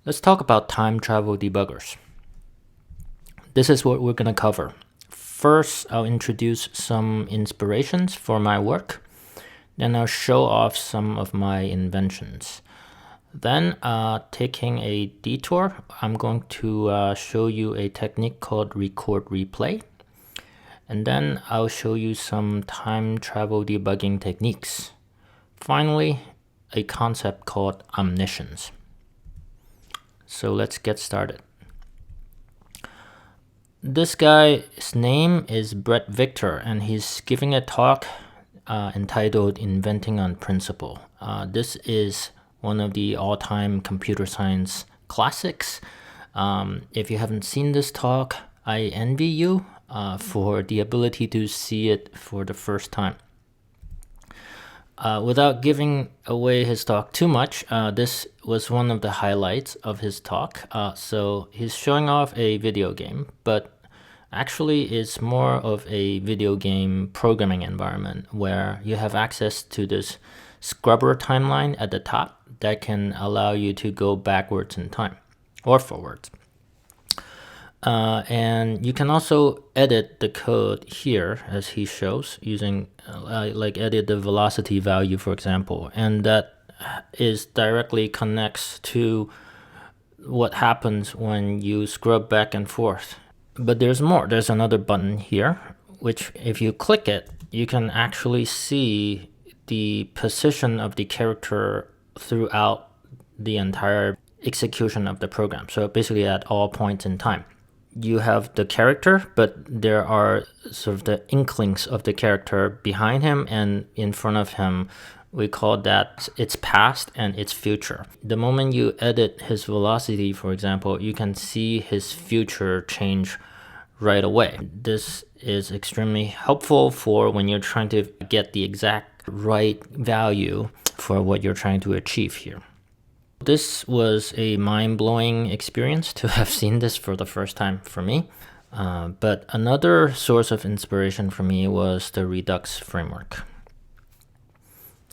Let's talk about time travel debuggers. This is what we're going to cover. First, I'll introduce some inspirations for my work. Then I'll show off some of my inventions. Then, taking a detour, I'm going to show you a technique called record replay. And then I'll show you some time travel debugging techniques. Finally, a concept called omniscience. So let's get started. This guy's name is Brett Victor, and he's giving a talk entitled Inventing on Principle. This is one of the all-time computer science classics. If you haven't seen this talk, I envy you for the ability to see it for the first time. Without giving away his talk too much, this was one of the highlights of his talk. So he's showing off a video game, but actually it's more of a video game programming environment where you have access to this scrubber timeline at the top that can allow you to go backwards in time or forwards. And you can also edit the code here as he shows using like edit the velocity value, for example, and that is directly connects to what happens when you scrub back and forth. But there's more. There's another button here, which if you click it, you can actually see the position of the character throughout the entire execution of the program. So basically at all points in time. You have the character, but there are sort of the inklings of the character behind him and in front of him. We call that its past and its future. The moment you edit his velocity, for example, you can see his future change right away. This is extremely helpful for when you're trying to get the exact right value for what you're trying to achieve here. This was a mind-blowing experience to have seen this for the first time for me. But another source of inspiration for me was the Redux framework.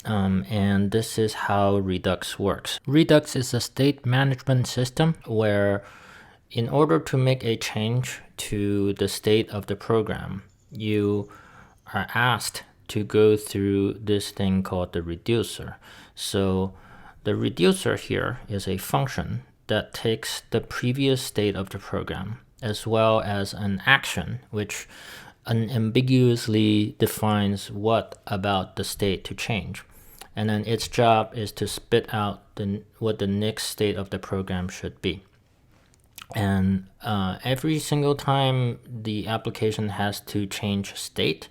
And this is how Redux works. Redux is a state management system where in order to make a change to the state of the program, you are asked to go through this thing called the reducer. So the reducer here is a function that takes the previous state of the program as well as an action which unambiguously defines what about the state to change. And then its job is to spit out what the next state of the program should be. And every single time the application has to change state,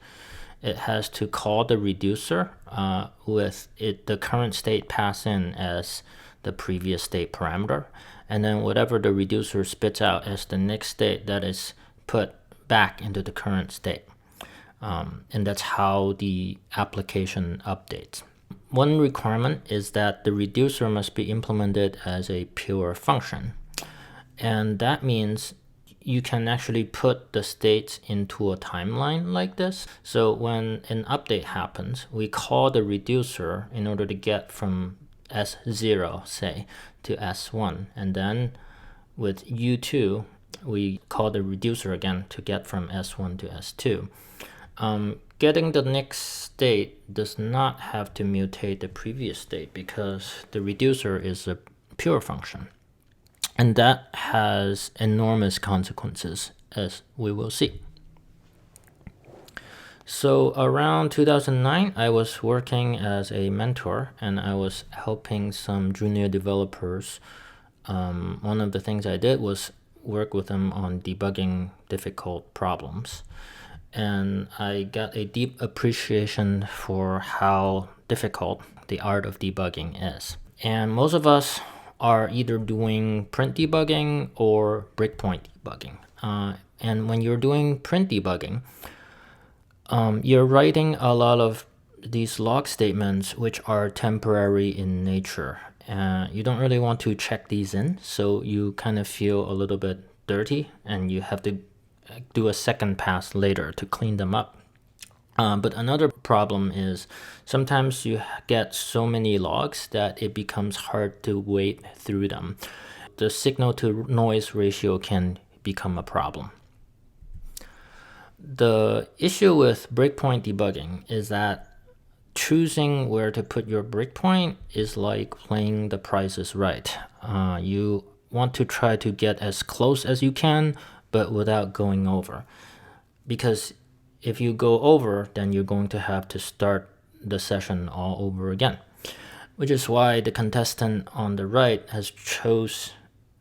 it has to call the reducer with the current state passed in as the previous state parameter. And then whatever the reducer spits out as the next state, that is put back into the current state. And that's how the application updates. One requirement is that the reducer must be implemented as a pure function. And that means you can actually put the states into a timeline like this. So when an update happens, we call the reducer in order to get from S0, say, to S1. And then with U2, we call the reducer again to get from S1 to S2. Getting the next state does not have to mutate the previous state because the reducer is a pure function. And that has enormous consequences, as we will see. So around 2009, I was working as a mentor and I was helping some junior developers. One of the things I did was work with them on debugging difficult problems. And I got a deep appreciation for how difficult the art of debugging is. And most of us are either doing print debugging or breakpoint debugging. And when you're doing print debugging, you're writing a lot of these log statements which are temporary in nature. You don't really want to check these in, so you kind of feel a little bit dirty and you have to do a second pass later to clean them up. But another problem is sometimes you get so many logs that it becomes hard to wade through them. the signal to noise ratio can become a problem. The issue with breakpoint debugging is that choosing where to put your breakpoint is like playing The Price is Right. You want to try to get as close as you can, but without going over. Because if you go over, then you're going to have to start the session all over again. Which is why the contestant on the right has chose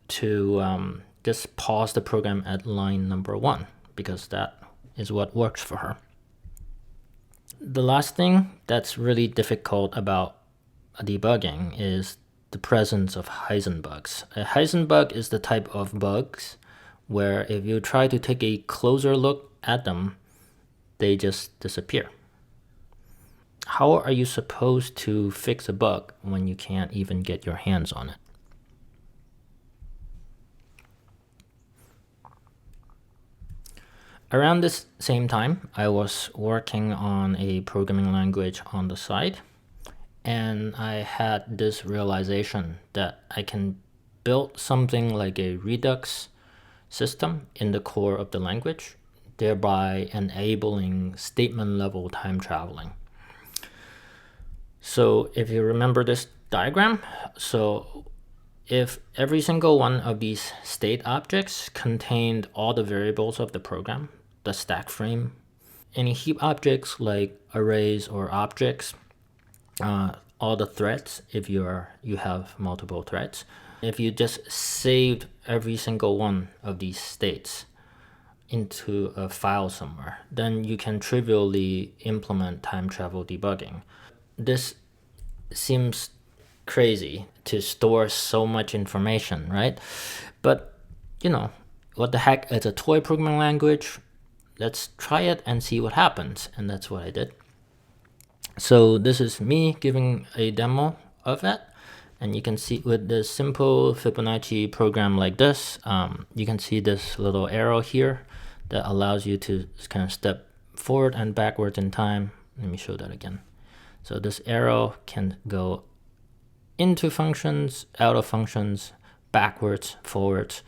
to just pause the program at line number 1, because that is what works for her. The last thing that's really difficult about debugging is the presence of Heisenbugs. A Heisenbug is the type of bugs where if you try to take a closer look at them, they just disappear. How are you supposed to fix a bug when you can't even get your hands on it? Around this same time, I was working on a programming language on the side, and I had this realization that I can build something like a Redux system in the core of the language, thereby enabling statement-level time traveling. So if you remember this diagram, so if every single one of these state objects contained all the variables of the program, the stack frame, any heap objects like arrays or objects, all the threads if you have multiple threads. If you just saved every single one of these states into a file somewhere, then you can trivially implement time travel debugging. This seems crazy to store so much information, right? But what the heck, it's a toy programming language. Let's try it and see what happens. And that's what I did. So this is me giving a demo of it. And you can see with this simple Fibonacci program like this, you can see this little arrow here that allows you to kind of step forward and backwards in time. Let me show that again. So this arrow can go into functions, out of functions, backwards, forwards.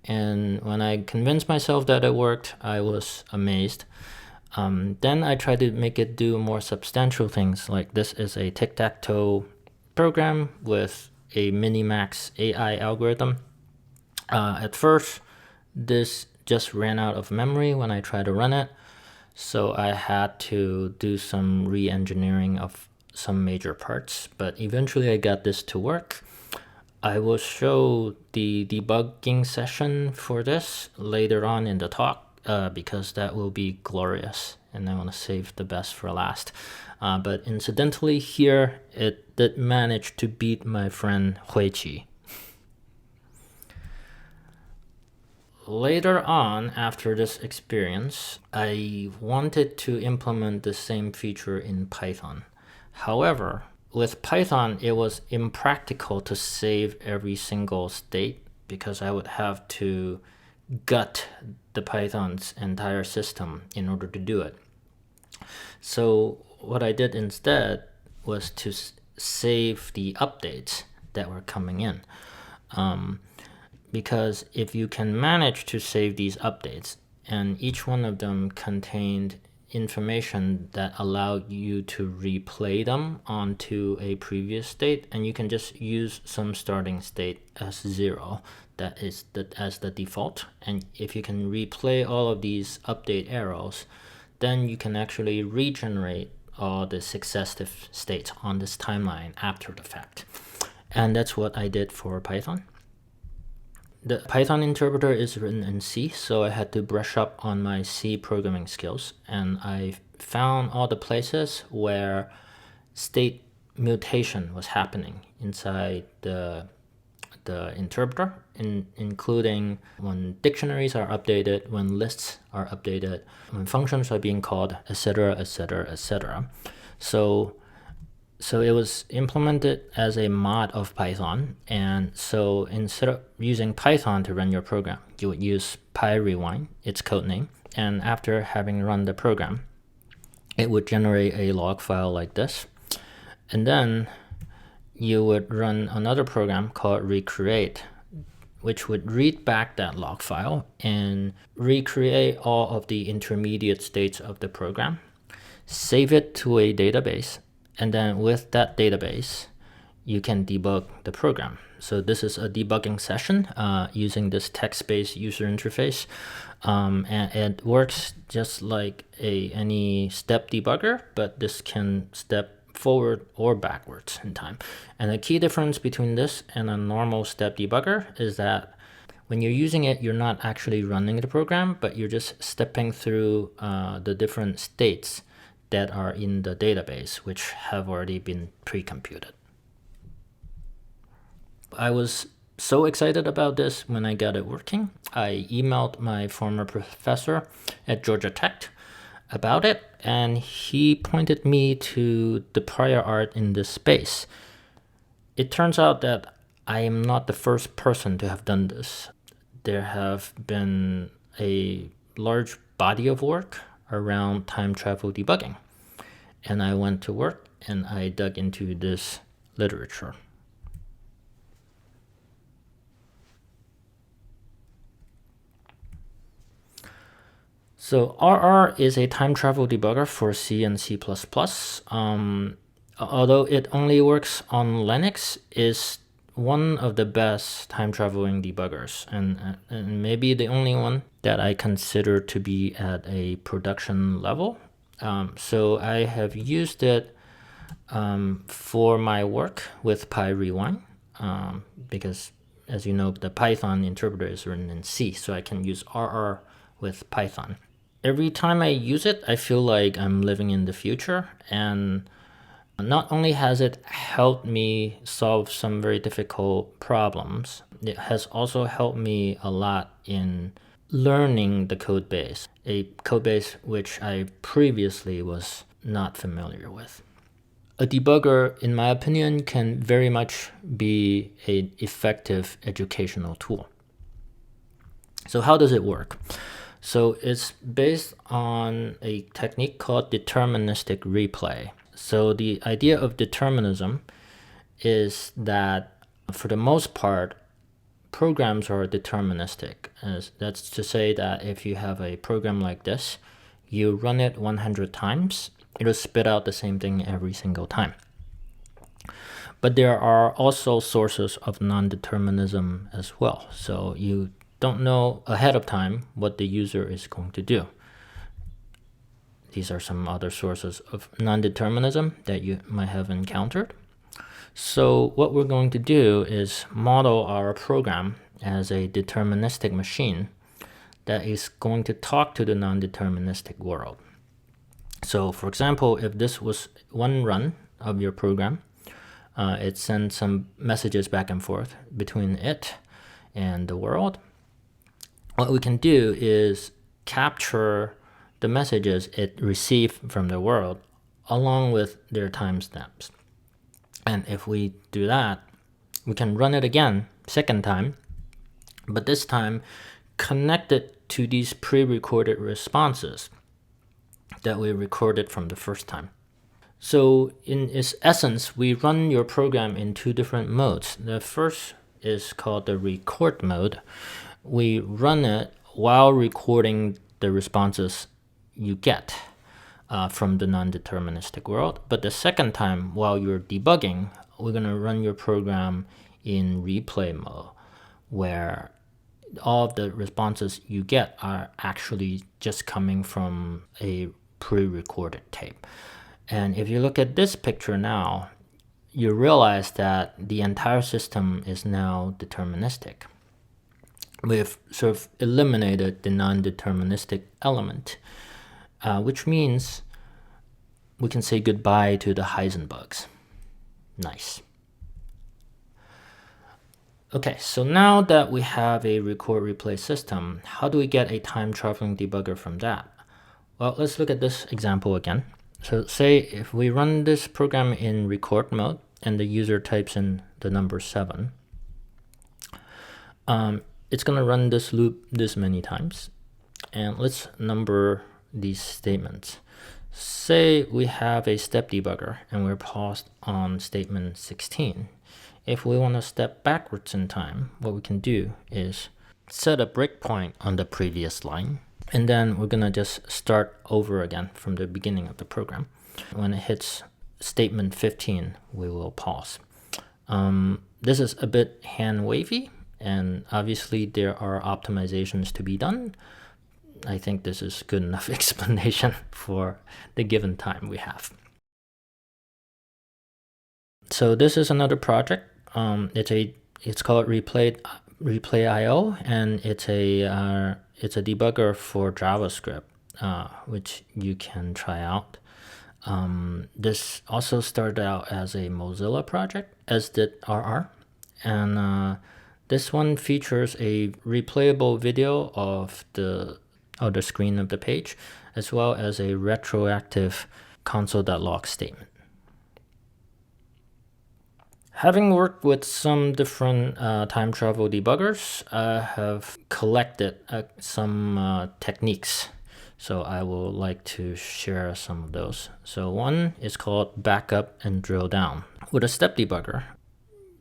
And when I convinced myself that it worked, I was amazed. Then I tried to make it do more substantial things, like this is a tic-tac-toe program with a minimax AI algorithm. At first, this just ran out of memory when I tried to run it, so I had to do some re-engineering of some major parts, but eventually I got this to work. I will show the debugging session for this later on in the talk, because that will be glorious, and I want to save the best for last. But incidentally here, it did manage to beat my friend Huiqi. Later on, after this experience, I wanted to implement the same feature in Python. However, with Python, it was impractical to save every single state because I would have to gut the Python's entire system in order to do it. So what I did instead was to save the updates that were coming in. Because if you can manage to save these updates, and each one of them contained information that allowed you to replay them onto a previous state, and you can just use some starting state as 0, that is as the default. And if you can replay all of these update arrows, then you can actually regenerate all the successive states on this timeline after the fact. And that's what I did for Python. The Python interpreter is written in C, so I had to brush up on my C programming skills, and I found all the places where state mutation was happening inside the interpreter, including when dictionaries are updated, when lists are updated, when functions are being called, etc., etc., etc. So it was implemented as a mod of Python, and so instead of using Python to run your program, you would use PyRewind, its code name, and after having run the program, it would generate a log file like this, and then you would run another program called recreate, which would read back that log file and recreate all of the intermediate states of the program, save it to a database, and then with that database, you can debug the program. So this is a debugging session using this text-based user interface, and it works just like any step debugger, but this can step forward or backwards in time. And the key difference between this and a normal step debugger is that when you're using it, you're not actually running the program, but you're just stepping through the different states that are in the database, which have already been pre-computed. I was so excited about this when I got it working. I emailed my former professor at Georgia Tech about it, and he pointed me to the prior art in this space. It turns out that I am not the first person to have done this. There have been a large body of work around time travel debugging, and I went to work and I dug into this literature. So RR is a time travel debugger for C and C++. Although it only works on Linux, is one of the best time traveling debuggers, and maybe the only one that I consider to be at a production level. So I have used it for my work with PyRewind, because as you know, the Python interpreter is written in C, so I can use RR with Python. Every time I use it, I feel like I'm living in the future, and not only has it helped me solve some very difficult problems, it has also helped me a lot in learning the code base, a code base which I previously was not familiar with. A debugger, in my opinion, can very much be an effective educational tool. So how does it work? So it's based on a technique called deterministic replay. So the idea of determinism is that for the most part, programs are deterministic. That's to say that if you have a program like this, you run it 100 times, it'll spit out the same thing every single time. But there are also sources of non-determinism as well. So you don't know ahead of time what the user is going to do. These are some other sources of non-determinism that you might have encountered. So what we're going to do is model our program as a deterministic machine that is going to talk to the non-deterministic world. So for example, if this was one run of your program, it sends some messages back and forth between it and the world. What we can do is capture the messages it received from the world along with their timestamps. And if we do that, we can run it again, second time, but this time connect it to these pre-recorded responses that we recorded from the first time. So in its essence, we run your program in two different modes. The first is called the record mode. We run it while recording the responses you get from the non-deterministic world. But the second time, while you're debugging, we're going to run your program in replay mode, where all of the responses you get are actually just coming from a pre-recorded tape. And if you look at this picture now, you realize that the entire system is now deterministic. We've sort of eliminated the non-deterministic element, which means we can say goodbye to the Heisenbugs. Nice. Okay, so now that we have a record-replay system, how do we get a time-traveling debugger from that? Well, let's look at this example again. So say if we run this program in record mode and the user types in the number 7, it's going to run this loop this many times. And let's number these statements. Say we have a step debugger and we're paused on statement 16. if we want to step backwards in time, what we can do is set a breakpoint on the previous line, and then we're gonna just start over again from the beginning of the program. When it hits statement 15, we will pause. This is a bit hand wavy, and obviously there are optimizations to be done. I think this is good enough explanation for the given time we have. So this is another project. It's called Replay.io, and it's a debugger for JavaScript, which you can try out. This also started out as a Mozilla project, as did RR, and this one features a replayable video of the screen of the page, as well as a retroactive console.log statement. Having worked with some different time travel debuggers, I have collected some techniques. So I would like to share some of those. So one is called backup and drill down. With a step debugger,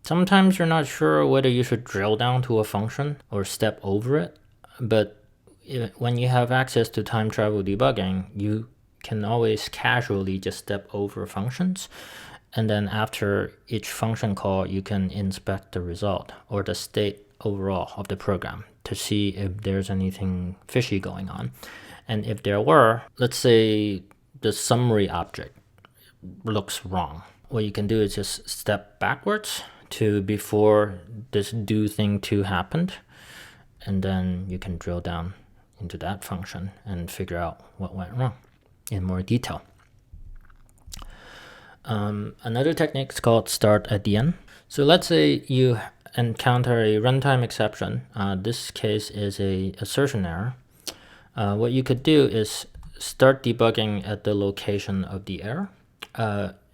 sometimes you're not sure whether you should drill down to a function or step over it, but when you have access to time travel debugging, you can always casually just step over functions, and then after each function call, you can inspect the result or the state overall of the program to see if there's anything fishy going on. And if there were, let's say the summary object looks wrong, what you can do is just step backwards to before this do thing 2 happened, and then you can drill down into that function and figure out what went wrong in more detail. Another technique is called start at the end. So let's say you encounter a runtime exception. This case is a assertion error. What you could do is start debugging at the location of the error.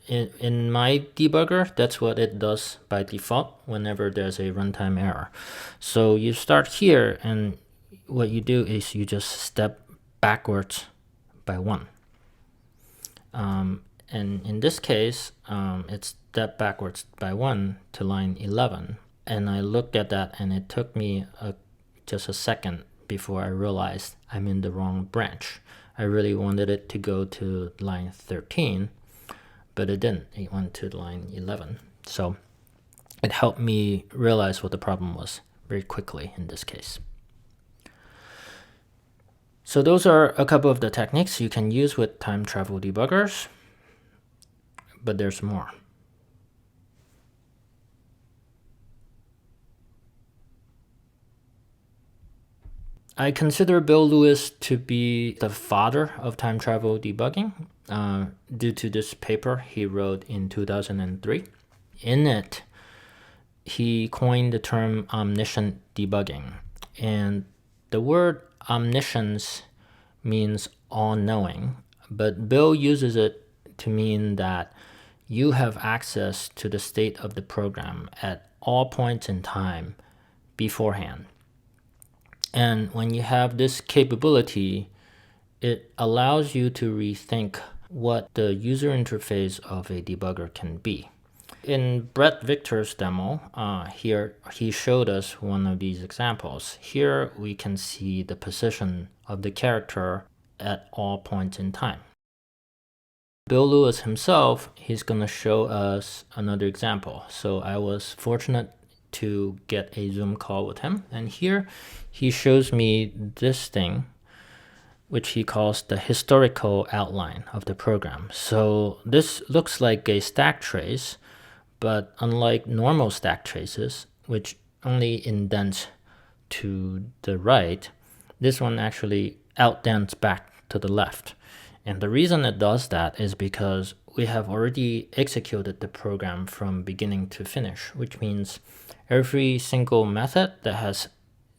In my debugger, that's what it does by default whenever there's a runtime error. So you start here, and what you do is you just step backwards by 1. And in this case, it's step backwards by 1 to line 11. And I looked at that, and it took me just a second before I realized I'm in the wrong branch. I really wanted it to go to line 13, but it didn't. It went to line 11. So it helped me realize what the problem was very quickly in this case. So those are a couple of the techniques you can use with time travel debuggers, but there's more. I consider Bill Lewis to be the father of time travel debugging due to this paper he wrote in 2003. In it, he coined the term omniscient debugging. And the word omniscience means all-knowing, but Bill uses it to mean that you have access to the state of the program at all points in time beforehand. And when you have this capability, it allows you to rethink what the user interface of a debugger can be. In Brett Victor's demo, here he showed us one of these examples. Here we can see the position of the character at all points in time. Bill Lewis himself, he's going to show us another example. So I was fortunate to get a Zoom call with him, and here he shows me this thing, which he calls the historical outline of the program. So this looks like a stack trace, but unlike normal stack traces, which only indents to the right, this one actually outdents back to the left. And the reason it does that is because we have already executed the program from beginning to finish, which means every single method that has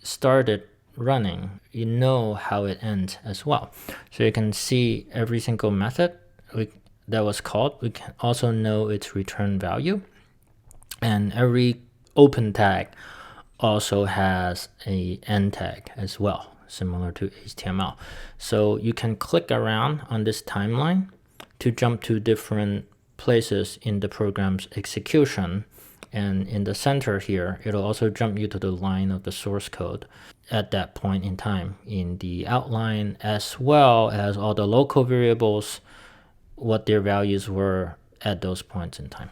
started running, you know how it ends as well. So you can see every single method that was called. We can also know its return value. And every open tag also has a end tag as well, similar to HTML. So you can click around on this timeline to jump to different places in the program's execution And in the center here, it'll also jump you to the line of the source code at that point in time in the outline, as well as all the local variables, what their values were at those points in time.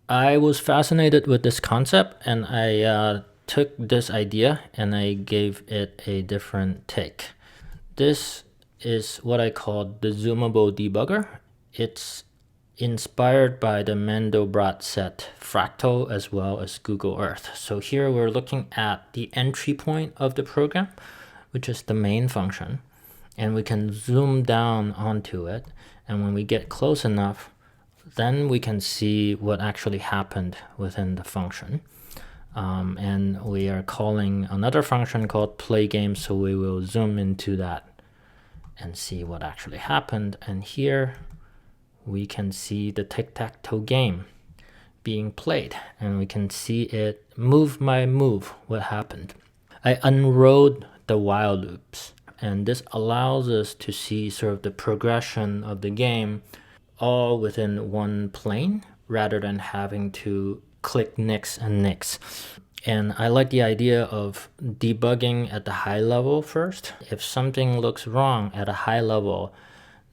I was fascinated with this concept, and I took this idea and I gave it a different take. This is what I call the zoomable debugger. It's inspired by the Mandelbrot set Fractal as well as Google Earth. So here we're looking at the entry point of the program, which is the main function, and we can zoom down onto it. And when we get close enough, then we can see what actually happened within the function. And we are calling another function called play game, so we will zoom into that and see what actually happened. And here we can see the tic-tac-toe game being played, and we can see it move by move what happened. I unrolled the while loops, and this allows us to see sort of the progression of the game all within one plane rather than having to click nix and nix. And I like the idea of debugging at the high level first. If something looks wrong at a high level,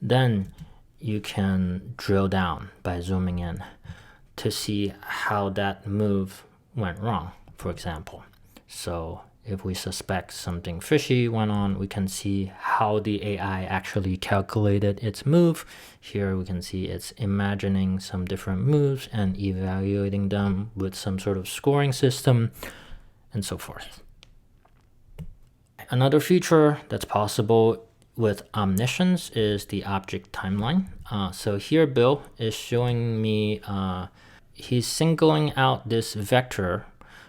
then you can drill down by zooming in to see how that move went wrong, for example. So if we suspect something fishy went on, we can see how the AI actually calculated its move. Here we can see it's imagining some different moves and evaluating them with some sort of scoring system and so forth. Another feature that's possible with omniscience is the object timeline. So here Bill is showing me, he's singling out this vector,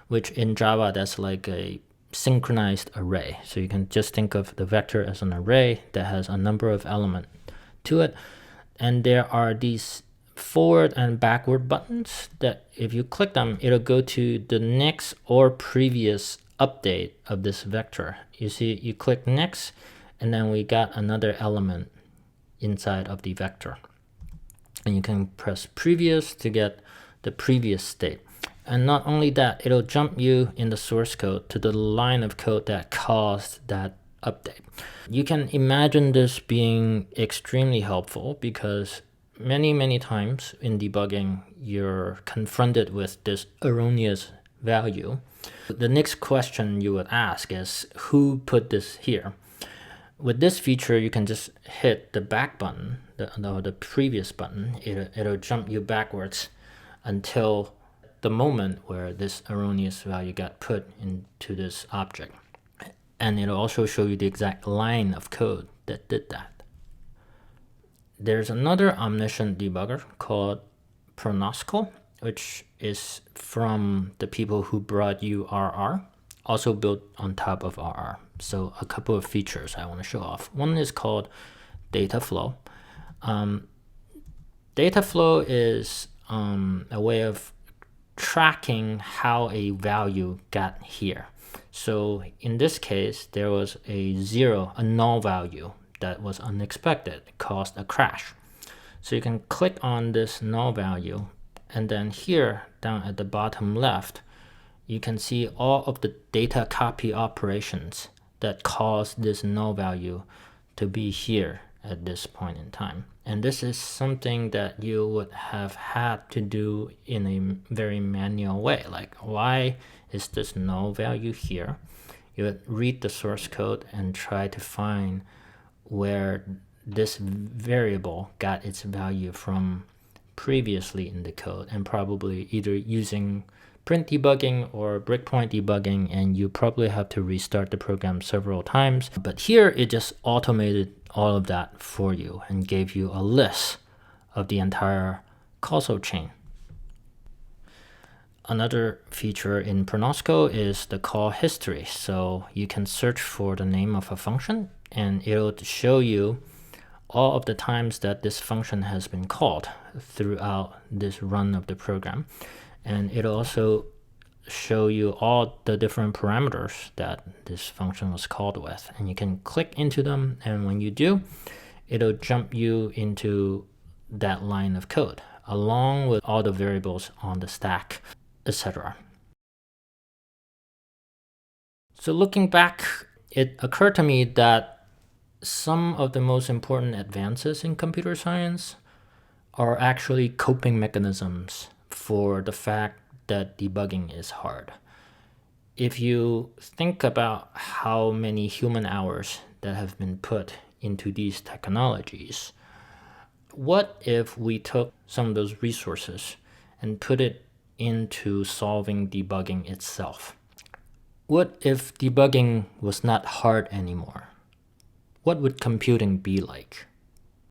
which in Java that's like a synchronized array. So you can just think of the vector as an array that has a number of elements to it. And there are these forward and backward buttons that if you click them, it'll go to the next or previous update of this vector. You see, you click next, and then we got another element inside of the vector. And you can press previous to get the previous state. And not only that, it'll jump you in the source code to the line of code that caused that update. You can imagine this being extremely helpful because many times in debugging, you're confronted with this erroneous value. The next question you would ask is, who put this here? With this feature, you can just hit the back button, the previous button. It'll jump you backwards until the moment where this erroneous value got put into this object. And it'll also show you the exact line of code that did that. There's another omniscient debugger called Pronosco, which is from the people who brought you RR, also built on top of RR. So a couple of features I want to show off. One is called data flow. Data flow is a way of tracking how a value got here. So in this case, there was a zero, a null value that was unexpected. It caused a crash. So you can click on this null value, and then here down at the bottom left, you can see all of the data copy operations that caused this null value to be here at this point in time. And this is something that you would have had to do in a very manual way. Like, why is this null value here? You would read the source code and try to find where this variable got its value from previously in the code, and probably either using print debugging or breakpoint debugging, and you probably have to restart the program several times. But here it just automated all of that for you and gave you a list of the entire causal chain. Another feature in Pronosco is the call history. So you can search for the name of a function and it'll show you all of the times that this function has been called throughout this run of the program. And it'll also show you all the different parameters that this function was called with. And you can click into them, and when you do, it'll jump you into that line of code. along with all the variables on the stack, etc. So looking back, it occurred to me that some of the most important advances in computer science are actually coping mechanisms for the fact that debugging is hard. If you think about how many human hours that have been put into these technologies, what if we took some of those resources and put it into solving debugging itself? What if debugging was not hard anymore? What would computing be like?